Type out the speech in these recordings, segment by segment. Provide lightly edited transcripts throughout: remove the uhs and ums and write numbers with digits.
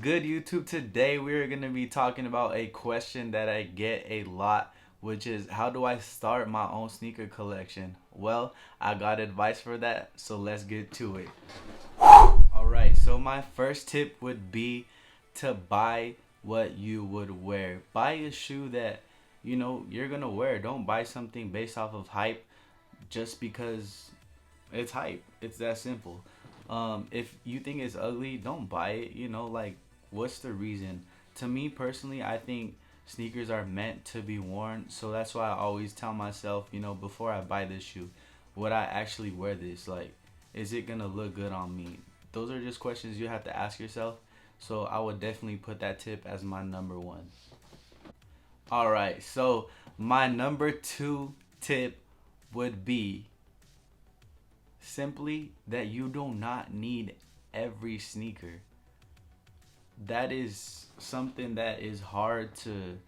good, YouTube? Today we're going to be talking about a question that I get a lot, which is how do I start my own sneaker collection? Well, I got advice for that, so let's get to it. Alright, so my first tip would be to buy what you would wear. Buy a shoe that you're going to wear. Don't buy something based off of hype just because it's hype. It's that simple. If you think it's ugly, don't buy it. Like, what's the reason? To me personally, I think sneakers are meant to be worn. So that's why I always tell myself, before I buy this shoe, would I actually wear this? Like, is it gonna look good on me? Those are just questions you have to ask yourself. So I would definitely put that tip as my number one. Alright, so my number two tip would be simply that you do not need every sneaker. That is something that is hard to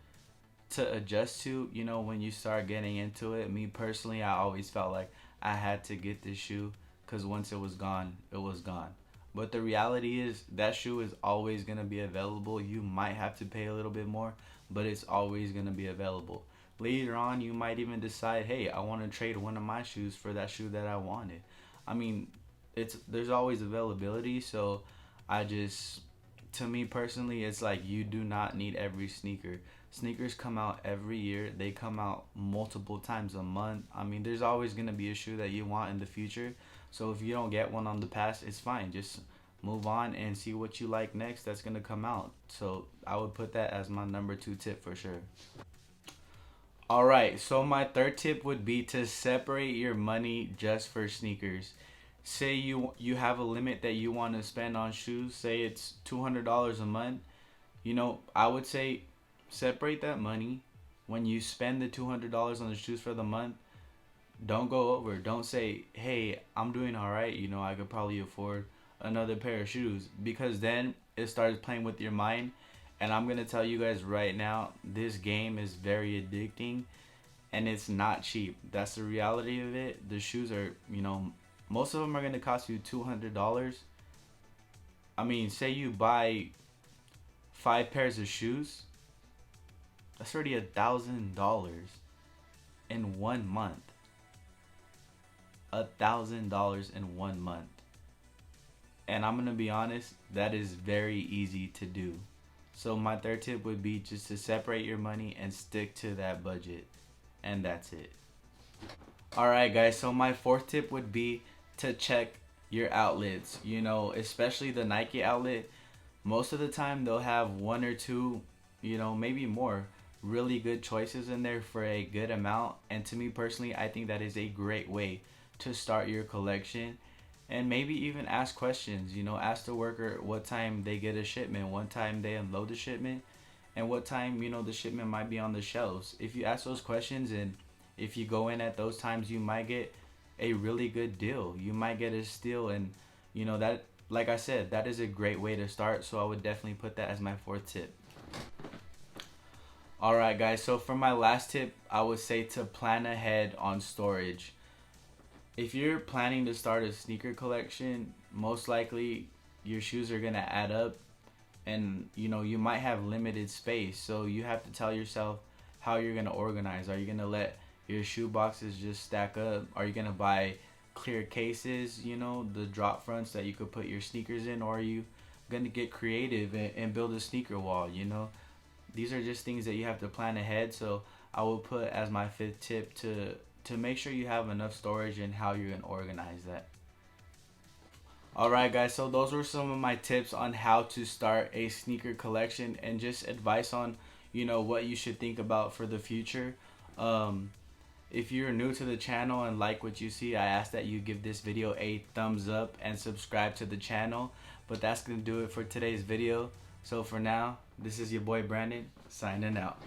adjust to, when you start getting into it. Me personally, I always felt like I had to get this shoe because once it was gone, it was gone. But the reality is that shoe is always going to be available. You might have to pay a little bit more, but it's always going to be available. Later on, you might even decide, hey, I want to trade one of my shoes for that shoe that I wanted. I mean, there's always availability, so to me personally, it's like you do not need every sneaker. Sneakers come out every year. They come out multiple times a month. I mean, there's always going to be a shoe that you want in the future. So if you don't get one on the past, it's fine. Just move on and see what you like next that's going to come out. So I would put that as my number two tip for sure. Alright, so my third tip would be to separate your money just for sneakers. Say you have a limit that you want to spend on shoes. Say it's $200 a month. I would say separate that money. When you spend the $200 on the shoes for the month, don't go over. Don't say, hey, I'm doing alright. I could probably afford another pair of shoes. Because then it starts playing with your mind. And I'm going to tell you guys right now, this game is very addicting and it's not cheap. That's the reality of it. The shoes are, most of them are going to cost you $200. I mean, say you buy 5 pairs of shoes, that's already $1,000 in 1 month. $1,000 in 1 month. And I'm going to be honest, that is very easy to do. So my third tip would be just to separate your money and stick to that budget. And that's it. Alright guys, so my fourth tip would be to check your outlets. Especially the Nike outlet. Most of the time they'll have one or two, maybe more really good choices in there for a good amount. And to me personally, I think that is a great way to start your collection. And maybe even ask questions, ask the worker what time they get a shipment, what time they unload the shipment, and what time, the shipment might be on the shelves. If you ask those questions and if you go in at those times, you might get a really good deal. You might get a steal, and that, like I said, that is a great way to start. So I would definitely put that as my fourth tip. Alright guys, so for my last tip, I would say to plan ahead on storage. If you're planning to start a sneaker collection, most likely your shoes are going to add up and you might have limited space. So you have to tell yourself how you're going to organize. Are you going to let your shoe boxes just stack up? Are you going to buy clear cases, the drop fronts that you could put your sneakers in? Or are you going to get creative and build a sneaker wall? These are just things that you have to plan ahead. So I will put as my fifth tip to make sure you have enough storage and how you're going to organize that. Alright guys, so those were some of my tips on how to start a sneaker collection and just advice on, what you should think about for the future. If you're new to the channel and like what you see, I ask that you give this video a thumbs up and subscribe to the channel. But that's going to do it for today's video. So for now, this is your boy Brandon, signing out.